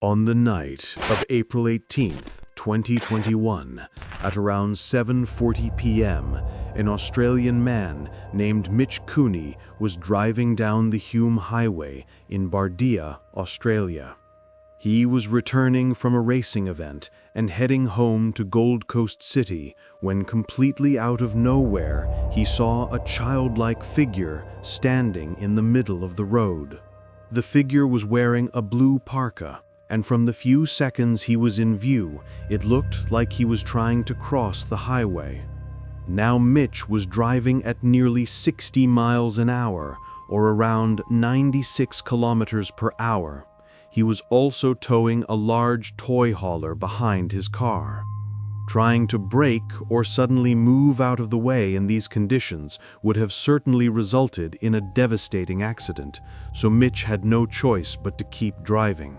On the night of April 18th, 2021, at around 7:40 p.m., an Australian man named Mitch Cooney was driving down the Hume Highway in Bardia, Australia. He was returning from a racing event and heading home to Gold Coast City when, completely out of nowhere, he saw a childlike figure standing in the middle of the road. The figure was wearing a blue parka, and from the few seconds he was in view, it looked like he was trying to cross the highway. Now Mitch was driving at nearly 60 miles an hour, or around 96 kilometers per hour. He was also towing a large toy hauler behind his car. Trying to brake or suddenly move out of the way in these conditions would have certainly resulted in a devastating accident, so Mitch had no choice but to keep driving.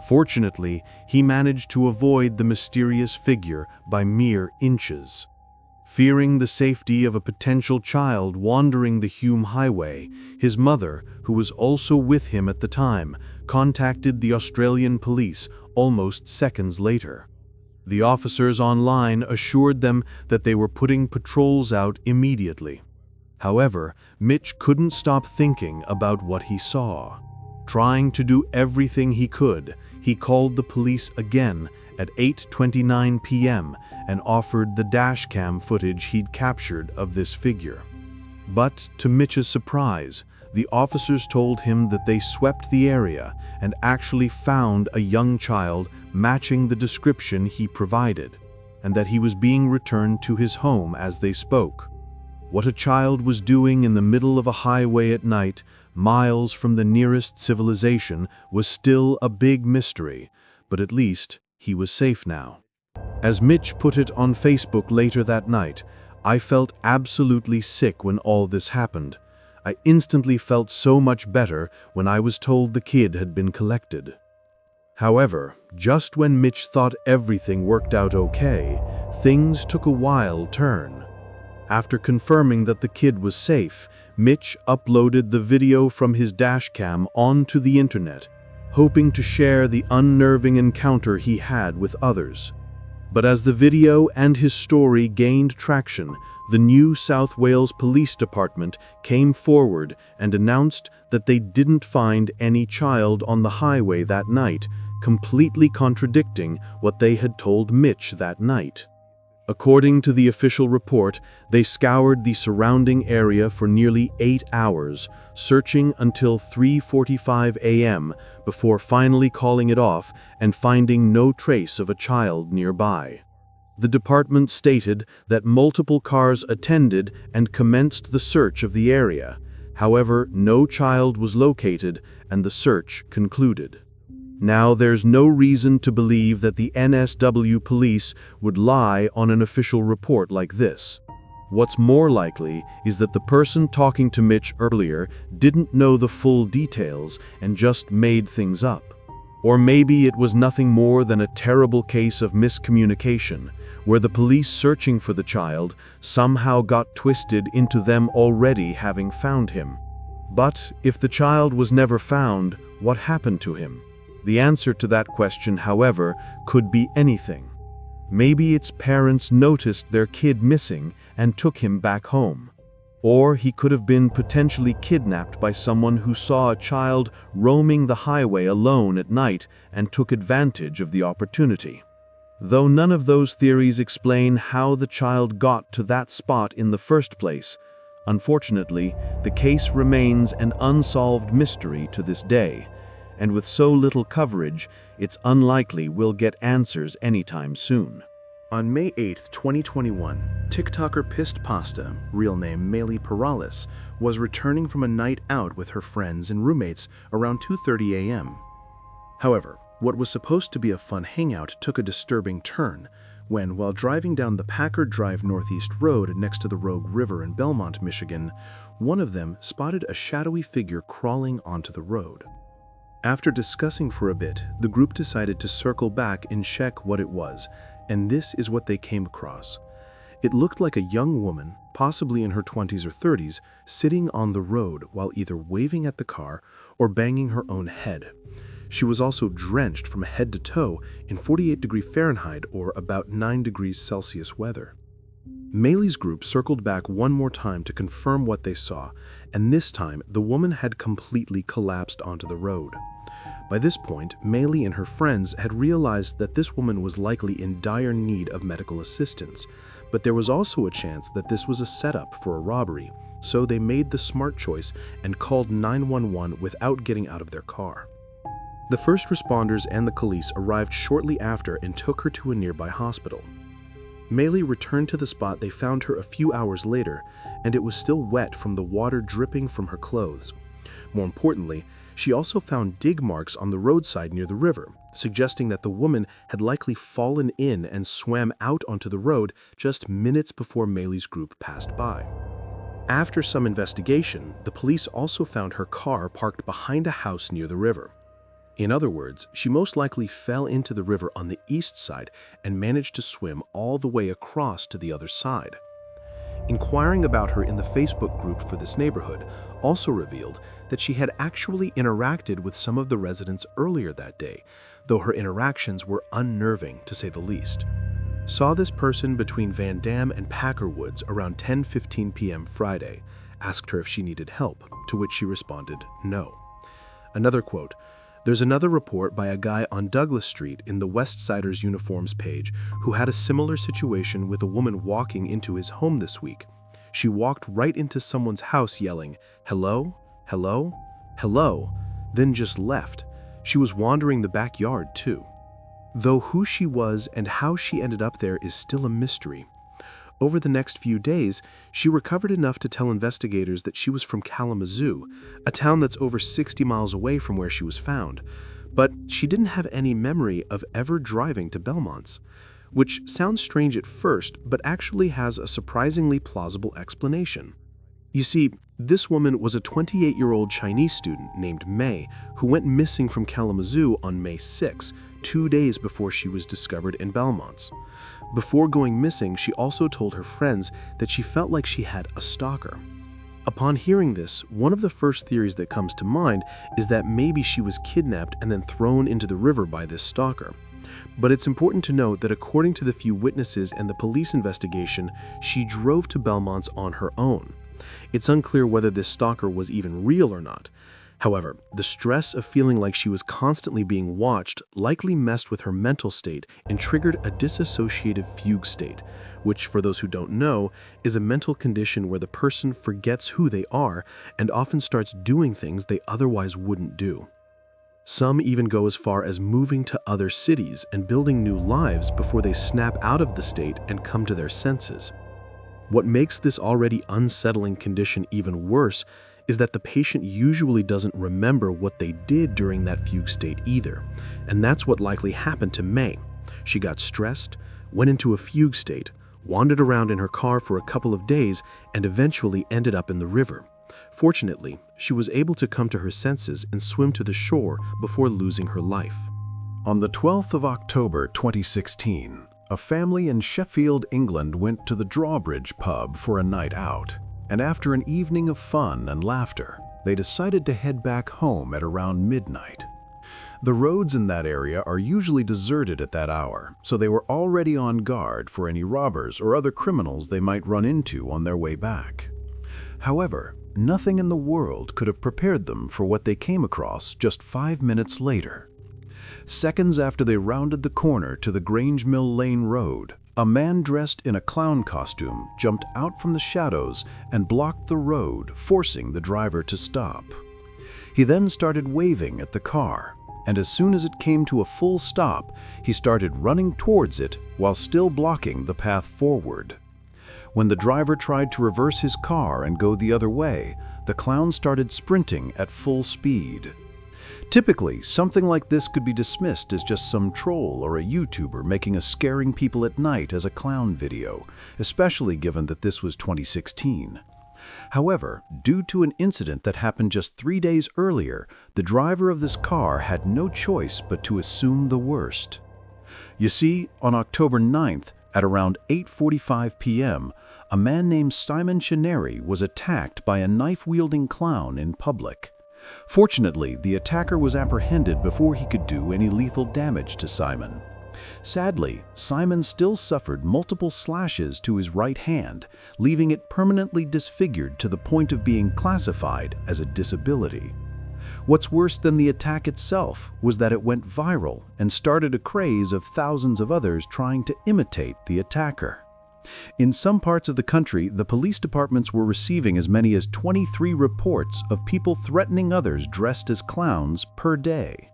Fortunately, he managed to avoid the mysterious figure by mere inches. Fearing the safety of a potential child wandering the Hume Highway, his mother, who was also with him at the time, contacted the Australian police almost seconds later. The officers online assured them that they were putting patrols out immediately. However, Mitch couldn't stop thinking about what he saw. Trying to do everything he could, he called the police again at 8:29 p.m. and offered the dashcam footage he'd captured of this figure. But to Mitch's surprise, the officers told him that they swept the area and actually found a young child matching the description he provided, and that he was being returned to his home as they spoke. What a child was doing in the middle of a highway at night, miles from the nearest civilization, was still a big mystery, but at least he was safe now. As Mitch put it on Facebook later that night, "I felt absolutely sick when all this happened. I instantly felt so much better when I was told the kid had been collected." However, just when Mitch thought everything worked out okay, things took a wild turn. After confirming that the kid was safe, Mitch uploaded the video from his dashcam onto the internet, hoping to share the unnerving encounter he had with others. But as the video and his story gained traction, the New South Wales Police Department came forward and announced that they didn't find any child on the highway that night, completely contradicting what they had told Mitch that night. According to the official report, they scoured the surrounding area for nearly 8 hours, searching until 3:45 a.m. before finally calling it off and finding no trace of a child nearby. The department stated that multiple cars attended and commenced the search of the area. However, no child was located and the search concluded. Now, there's no reason to believe that the NSW police would lie on an official report like this. What's more likely is that the person talking to Mitch earlier didn't know the full details and just made things up. Or maybe it was nothing more than a terrible case of miscommunication, where the police searching for the child somehow got twisted into them already having found him. But if the child was never found, what happened to him? The answer to that question, however, could be anything. Maybe its parents noticed their kid missing and took him back home. Or he could have been potentially kidnapped by someone who saw a child roaming the highway alone at night and took advantage of the opportunity. Though none of those theories explain how the child got to that spot in the first place, unfortunately, the case remains an unsolved mystery to this day. And with so little coverage, it's unlikely we'll get answers anytime soon. On May 8, 2021, TikToker Pissed Pasta, real name Maylee Perales, was returning from a night out with her friends and roommates around 2:30 a.m. However, what was supposed to be a fun hangout took a disturbing turn when, while driving down the Packard Drive Northeast Road next to the Rogue River in Belmont, Michigan, one of them spotted a shadowy figure crawling onto the road. After discussing for a bit, the group decided to circle back and check what it was, and this is what they came across. It looked like a young woman, possibly in her 20s or 30s, sitting on the road while either waving at the car or banging her own head. She was also drenched from head to toe in 48 Fahrenheit or about 9 degrees Celsius weather. Maylee's group circled back one more time to confirm what they saw, and this time the woman had completely collapsed onto the road. By this point, Maylee and her friends had realized that this woman was likely in dire need of medical assistance, but there was also a chance that this was a setup for a robbery, so they made the smart choice and called 911 without getting out of their car. The first responders and the police arrived shortly after and took her to a nearby hospital. Maylee returned to the spot they found her a few hours later, and it was still wet from the water dripping from her clothes. More importantly, she also found dig marks on the roadside near the river, suggesting that the woman had likely fallen in and swam out onto the road just minutes before Maylee's group passed by. After some investigation, the police also found her car parked behind a house near the river. In other words, she most likely fell into the river on the east side and managed to swim all the way across to the other side. Inquiring about her in the Facebook group for this neighborhood also revealed that she had actually interacted with some of the residents earlier that day, though her interactions were unnerving to say the least. Saw this person between Van Dam and Packer Woods around 10:15 p.m. Friday, asked her if she needed help, to which she responded, no. Another quote, "There's another report by a guy on Douglas Street in the Westsiders Uniforms page who had a similar situation with a woman walking into his home this week. She walked right into someone's house yelling, 'Hello? Hello? Hello?' then just left. She was wandering the backyard too." Though who she was and how she ended up there is still a mystery. Over the next few days, she recovered enough to tell investigators that she was from Kalamazoo, a town that's over 60 miles away from where she was found, but she didn't have any memory of ever driving to Belmont's, which sounds strange at first, but actually has a surprisingly plausible explanation. You see, this woman was a 28-year-old Chinese student named May who went missing from Kalamazoo on May 6, 2 days before she was discovered in Belmont's. Before going missing, she also told her friends that she felt like she had a stalker. Upon hearing this, one of the first theories that comes to mind is that maybe she was kidnapped and then thrown into the river by this stalker. But it's important to note that according to the few witnesses and the police investigation, she drove to Belmont's on her own. It's unclear whether this stalker was even real or not. However, the stress of feeling like she was constantly being watched likely messed with her mental state and triggered a dissociative fugue state, which, for those who don't know, is a mental condition where the person forgets who they are and often starts doing things they otherwise wouldn't do. Some even go as far as moving to other cities and building new lives before they snap out of the state and come to their senses. What makes this already unsettling condition even worse is that the patient usually doesn't remember what they did during that fugue state either, and that's what likely happened to May. She got stressed, went into a fugue state, wandered around in her car for a couple of days, and eventually ended up in the river. Fortunately, she was able to come to her senses and swim to the shore before losing her life. On the 12th of October 2016, a family in Sheffield, England went to the Drawbridge pub for a night out, and after an evening of fun and laughter, they decided to head back home at around midnight. The roads in that area are usually deserted at that hour, so they were already on guard for any robbers or other criminals they might run into on their way back. However, nothing in the world could have prepared them for what they came across just 5 minutes later. Seconds after they rounded the corner to the Grange Mill Lane Road, a man dressed in a clown costume jumped out from the shadows and blocked the road, forcing the driver to stop. He then started waving at the car, and as soon as it came to a full stop, he started running towards it while still blocking the path forward. When the driver tried to reverse his car and go the other way, the clown started sprinting at full speed. Typically, something like this could be dismissed as just some troll or a YouTuber making a scaring people at night as a clown video, especially given that this was 2016. However, due to an incident that happened just 3 days earlier, the driver of this car had no choice but to assume the worst. You see, on October 9th, at around 8:45 p.m., a man named Simon Chineri was attacked by a knife-wielding clown in public. Fortunately, the attacker was apprehended before he could do any lethal damage to Simon. Sadly, Simon still suffered multiple slashes to his right hand, leaving it permanently disfigured to the point of being classified as a disability. What's worse than the attack itself was that it went viral and started a craze of thousands of others trying to imitate the attacker. In some parts of the country, the police departments were receiving as many as 23 reports of people threatening others dressed as clowns per day.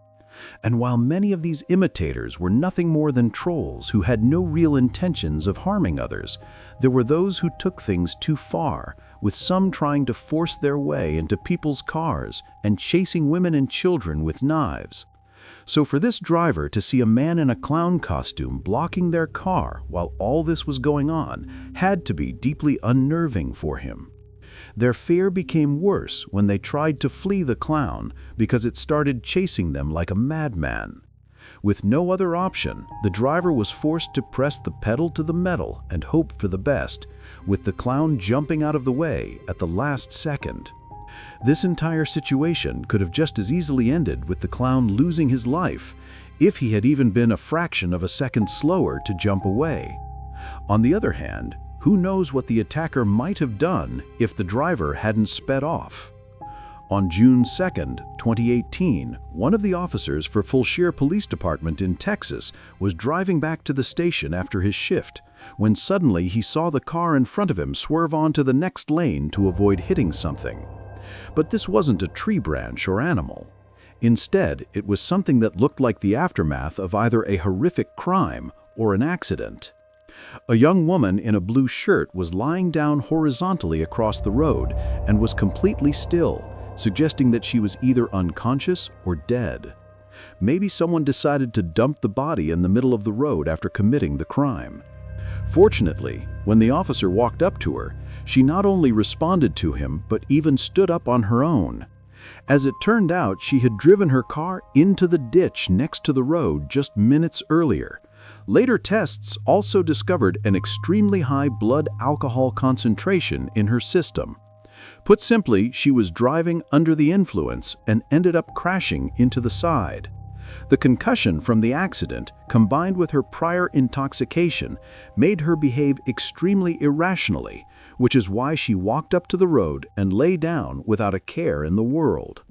And while many of these imitators were nothing more than trolls who had no real intentions of harming others, there were those who took things too far, with some trying to force their way into people's cars and chasing women and children with knives. So for this driver to see a man in a clown costume blocking their car while all this was going on had to be deeply unnerving for him. Their fear became worse when they tried to flee the clown because it started chasing them like a madman. With no other option, the driver was forced to press the pedal to the metal and hope for the best, with the clown jumping out of the way at the last second. This entire situation could have just as easily ended with the clown losing his life if he had even been a fraction of a second slower to jump away. On the other hand, who knows what the attacker might have done if the driver hadn't sped off? On June 2, 2018, one of the officers for Fulshire Police Department in Texas was driving back to the station after his shift, when suddenly he saw the car in front of him swerve onto the next lane to avoid hitting something. But this wasn't a tree branch or animal. Instead, it was something that looked like the aftermath of either a horrific crime or an accident. A young woman in a blue shirt was lying down horizontally across the road and was completely still, suggesting that she was either unconscious or dead. Maybe someone decided to dump the body in the middle of the road after committing the crime. Fortunately, when the officer walked up to her, she not only responded to him but even stood up on her own. As it turned out, she had driven her car into the ditch next to the road just minutes earlier. Later tests also discovered an extremely high blood alcohol concentration in her system. Put simply, she was driving under the influence and ended up crashing into the side. The concussion from the accident, combined with her prior intoxication, made her behave extremely irrationally, which is why she walked up to the road and lay down without a care in the world.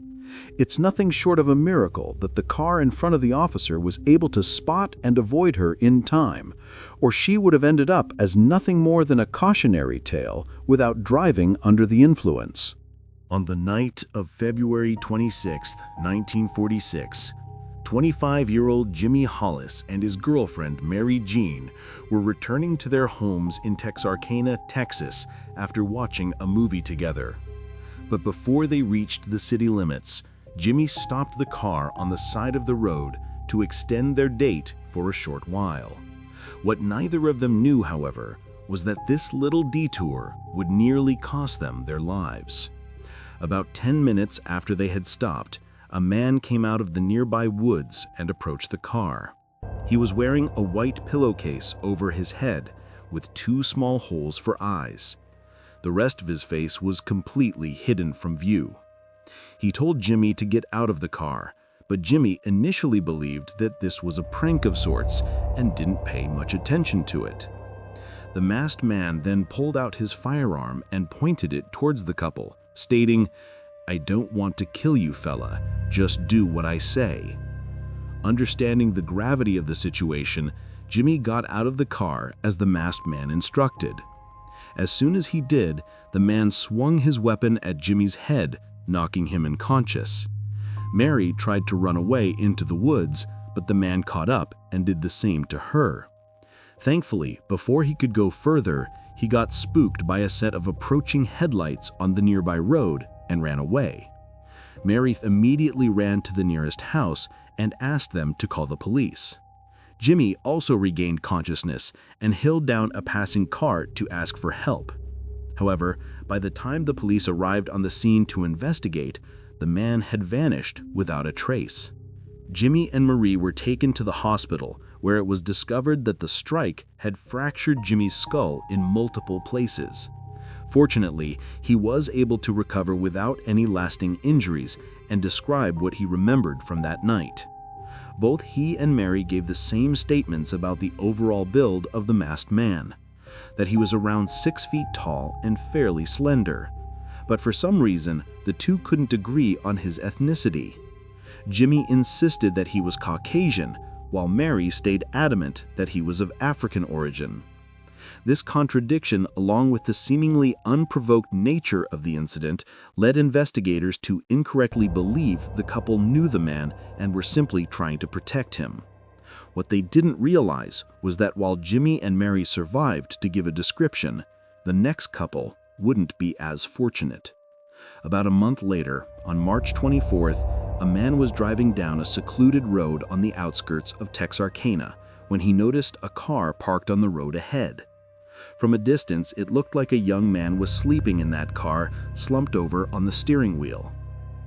It's nothing short of a miracle that the car in front of the officer was able to spot and avoid her in time, or she would have ended up as nothing more than a cautionary tale without driving under the influence. On the night of February 26, 1946, 25-year-old Jimmy Hollis and his girlfriend Mary Jean were returning to their homes in Texarkana, Texas, after watching a movie together. But before they reached the city limits, Jimmy stopped the car on the side of the road to extend their date for a short while. What neither of them knew, however, was that this little detour would nearly cost them their lives. About 10 minutes after they had stopped, a man came out of the nearby woods and approached the car. He was wearing a white pillowcase over his head with 2 small holes for eyes. The rest of his face was completely hidden from view. He told Jimmy to get out of the car, but Jimmy initially believed that this was a prank of sorts and didn't pay much attention to it. The masked man then pulled out his firearm and pointed it towards the couple, stating, "I don't want to kill you, fella. Just do what I say." Understanding the gravity of the situation, Jimmy got out of the car as the masked man instructed. As soon as he did, the man swung his weapon at Jimmy's head, knocking him unconscious. Mary tried to run away into the woods, but the man caught up and did the same to her. Thankfully, before he could go further, he got spooked by a set of approaching headlights on the nearby road and ran away. Mary immediately ran to the nearest house and asked them to call the police. Jimmy also regained consciousness and hailed down a passing car to ask for help. However, by the time the police arrived on the scene to investigate, the man had vanished without a trace. Jimmy and Marie were taken to the hospital, where it was discovered that the strike had fractured Jimmy's skull in multiple places. Fortunately, he was able to recover without any lasting injuries and described what he remembered from that night. Both he and Mary gave the same statements about the overall build of the masked man, that he was around 6 feet tall and fairly slender. But for some reason, the two couldn't agree on his ethnicity. Jimmy insisted that he was Caucasian, while Mary stayed adamant that he was of African origin. This contradiction, along with the seemingly unprovoked nature of the incident, led investigators to incorrectly believe the couple knew the man and were simply trying to protect him. What they didn't realize was that while Jimmy and Mary survived to give a description, the next couple wouldn't be as fortunate. About a month later, on March 24th, a man was driving down a secluded road on the outskirts of Texarkana when he noticed a car parked on the road ahead. From a distance, it looked like a young man was sleeping in that car, slumped over on the steering wheel.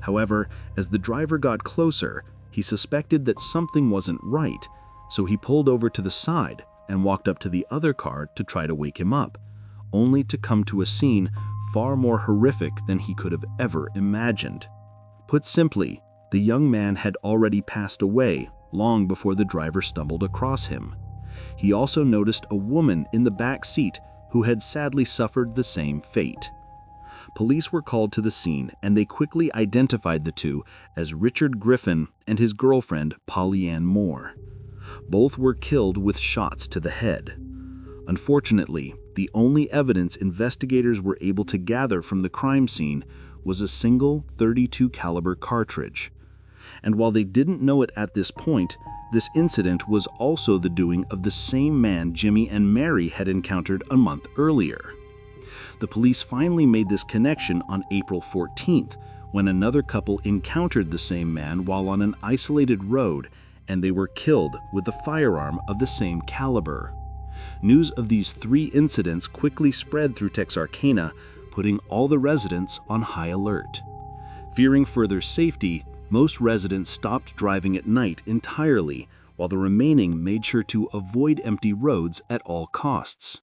However, as the driver got closer, he suspected that something wasn't right, so he pulled over to the side and walked up to the other car to try to wake him up, only to come to a scene far more horrific than he could have ever imagined. Put simply, the young man had already passed away long before the driver stumbled across him. He also noticed a woman in the back seat who had sadly suffered the same fate. Police were called to the scene, and they quickly identified the two as Richard Griffin and his girlfriend, Polly Ann Moore. Both were killed with shots to the head. Unfortunately, the only evidence investigators were able to gather from the crime scene was a single .32 caliber cartridge. And while they didn't know it at this point, this incident was also the doing of the same man Jimmy and Mary had encountered a month earlier. The police finally made this connection on April 14th, when another couple encountered the same man while on an isolated road, and they were killed with a firearm of the same caliber. News of these 3 incidents quickly spread through Texarkana, putting all the residents on high alert. Fearing for their safety, most residents stopped driving at night entirely, while the remaining made sure to avoid empty roads at all costs.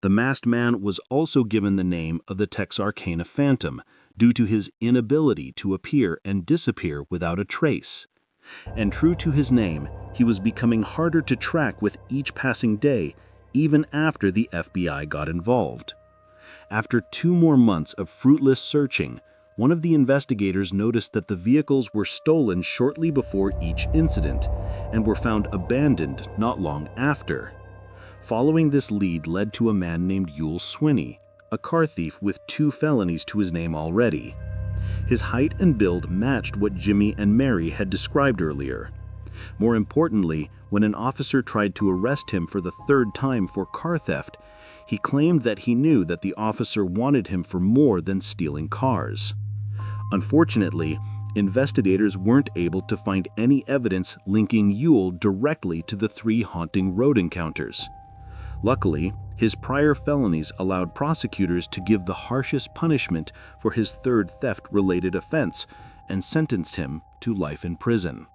The masked man was also given the name of the Texarkana Phantom due to his inability to appear and disappear without a trace. And true to his name, he was becoming harder to track with each passing day, even after the FBI got involved. After 2 more months of fruitless searching, one of the investigators noticed that the vehicles were stolen shortly before each incident and were found abandoned not long after. Following this lead led to a man named Yul Swinney, a car thief with 2 felonies to his name already. His height and build matched what Jimmy and Mary had described earlier. More importantly, when an officer tried to arrest him for the 3rd time for car theft, he claimed that he knew that the officer wanted him for more than stealing cars. Unfortunately, investigators weren't able to find any evidence linking Yul directly to the 3 haunting road encounters. Luckily, his prior felonies allowed prosecutors to give the harshest punishment for his 3rd theft-related offense and sentenced him to life in prison.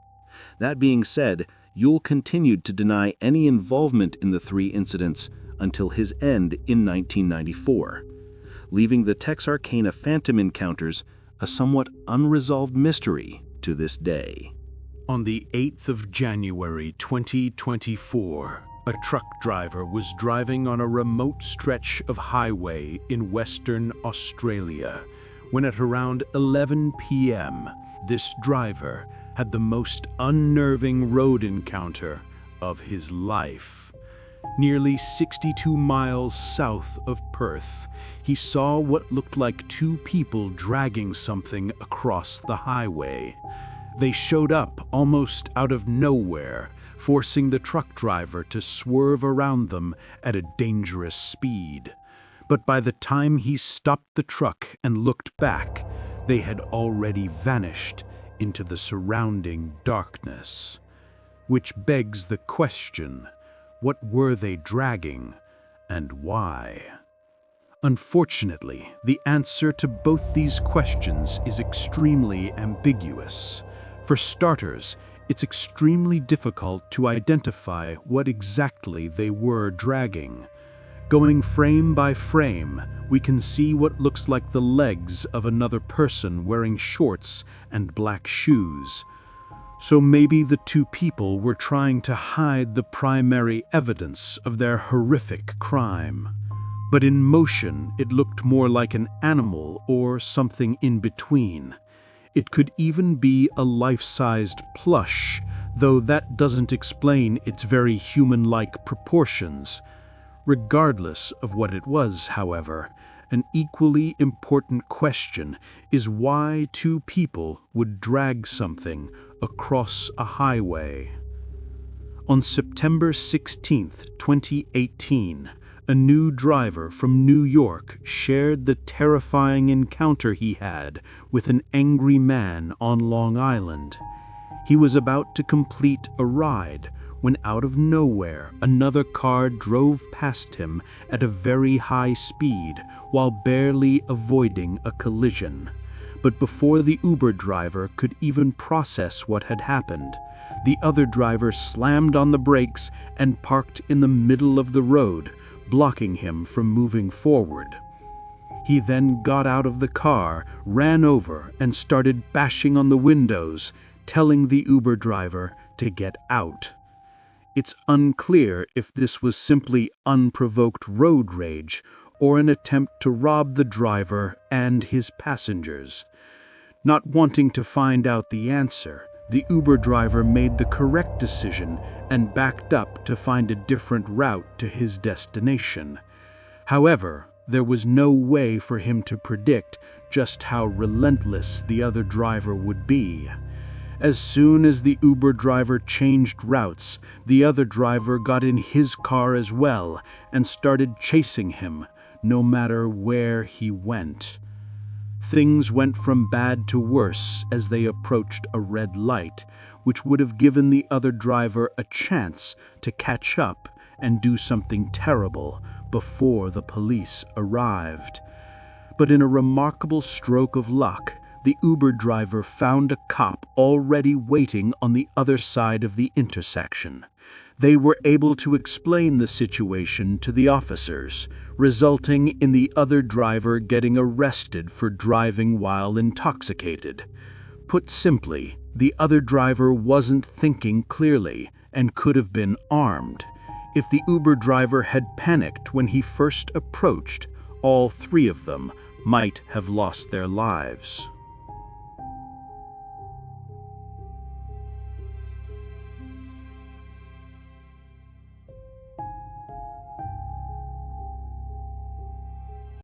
That being said, Yul continued to deny any involvement in the 3 incidents until his end in 1994, leaving the Texarkana Phantom encounters a somewhat unresolved mystery to this day. On the 8th of January 2024, a truck driver was driving on a remote stretch of highway in Western Australia when at around 11 p.m., this driver had the most unnerving road encounter of his life. Nearly 62 miles south of Perth, he saw what looked like 2 people dragging something across the highway. They showed up almost out of nowhere, forcing the truck driver to swerve around them at a dangerous speed. But by the time he stopped the truck and looked back, they had already vanished into the surrounding darkness. Which begs the question, what were they dragging, and why? Unfortunately, the answer to both these questions is extremely ambiguous. For starters, it's extremely difficult to identify what exactly they were dragging. Going frame by frame, we can see what looks like the legs of another person wearing shorts and black shoes. So maybe the two people were trying to hide the primary evidence of their horrific crime. But in motion, it looked more like an animal or something in between. It could even be a life-sized plush, though that doesn't explain its very human-like proportions. Regardless of what it was, however, an equally important question is why two people would drag something across a highway. On September 16, 2018, a new driver from New York shared the terrifying encounter he had with an angry man on Long Island. He was about to complete a ride when out of nowhere another car drove past him at a very high speed while barely avoiding a collision. But before the Uber driver could even process what had happened, the other driver slammed on the brakes and parked in the middle of the road, blocking him from moving forward. He then got out of the car, ran over, and started bashing on the windows, telling the Uber driver to get out. It's unclear if this was simply unprovoked road rage or an attempt to rob the driver and his passengers. Not wanting to find out the answer, the Uber driver made the correct decision and backed up to find a different route to his destination. However, there was no way for him to predict just how relentless the other driver would be. As soon as the Uber driver changed routes, the other driver got in his car as well and started chasing him, no matter where he went. Things went from bad to worse as they approached a red light, which would have given the other driver a chance to catch up and do something terrible before the police arrived. But in a remarkable stroke of luck, the Uber driver found a cop already waiting on the other side of the intersection. They were able to explain the situation to the officers, resulting in the other driver getting arrested for driving while intoxicated. Put simply, the other driver wasn't thinking clearly and could have been armed. If the Uber driver had panicked when he first approached, all three of them might have lost their lives.